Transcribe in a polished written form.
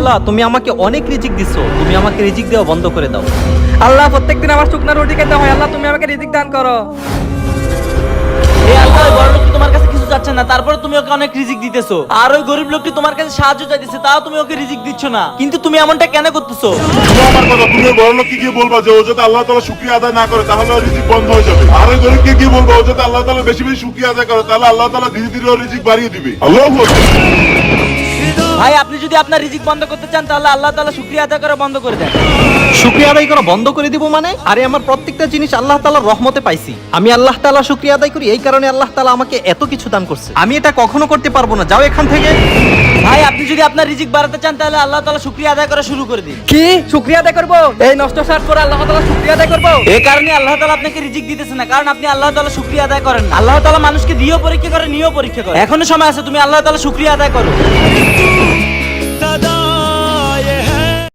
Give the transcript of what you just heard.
আল্লাহ তুমি আমাকে অনেক রিজিক দিছো, তুমি আমাকে রিজিক দেওয়া বন্ধ করে দাও। আল্লাহ প্রত্যেকদিন আমার শুকনা রুটি খেতে হয়, আল্লাহ তুমি আমাকে রিজিক দান করো। এই আল্লাহ, ওই বড় লোকটি তোমার কাছে কিছু চাচ্ছে না, তারপরে তুমি ওকে অনেক রিজিক দিতেছো। আর ওই গরিব লোকটি তোমার কাছে সাহায্য চাইতেছে, তাও তুমি ওকে রিজিক দিচ্ছ না। কিন্তু তুমি এমনটা কেন করতেছো? আমার কথা, তুমি ওই বড় লোককে গিয়ে বলবা যে ও যাতে আল্লাহ তাআলা শুকরিয়া আদায় না করে তাহলে ওর রিজিক বন্ধ হয়ে যাবে। আর ওই গরিবকে গিয়ে বলবা ও যাতে আল্লাহ তাআলা বেশি বেশি শুকরিয়া আদায় করে তাহলে আল্লাহ তাআলা ধীরে ধীরে ওর রিজিক বাড়িয়ে দিবে। আল্লাহু আকবার। ভাই, আপনি যদি আপনার রিজিক বন্ধ করতে চান তাহলে আল্লাহ তাআলা শুকরিয়া আদায় করা বন্ধ করে দেন। শুকরিয়া আদায় করা বন্ধ করে দিব মানে? আরে আমার প্রত্যেকটা জিনিস আল্লাহ তাআলার রহমতে পাইছি। আমি আল্লাহ তাআলার শুকরিয়া আদায় করি, এই কারণে আল্লাহ তাআলা আমাকে এত কিছু দান করছে। আমি এটা কখনো করতে পারবো না, যাও এখান থেকে। ভাই, আপনি যদি আপনার রিজিক বাড়াতে চান তাহলে আল্লাহ তাআলা শুকরিয়া আদায় করা শুরু করে দিন। কি শুকরিয়া আদায় করবো? এই নষ্ট সার করে আল্লাহ তাআলা শুকরিয়া আদায় করবো? এই কারণে আল্লাহ তাআলা আপনাকে রিজিক দিতেছে না, কারণ আপনি আল্লাহ তাআলা শুকরিয়া আদায় করেন না। আল্লাহ তাআলা মানুষকে দিয়েও পরীক্ষা করে, নিয়েও পরীক্ষা করে। এখনো সময় আছে, তুমি আল্লাহ তাআলা শুকরিয়া আদায় করো।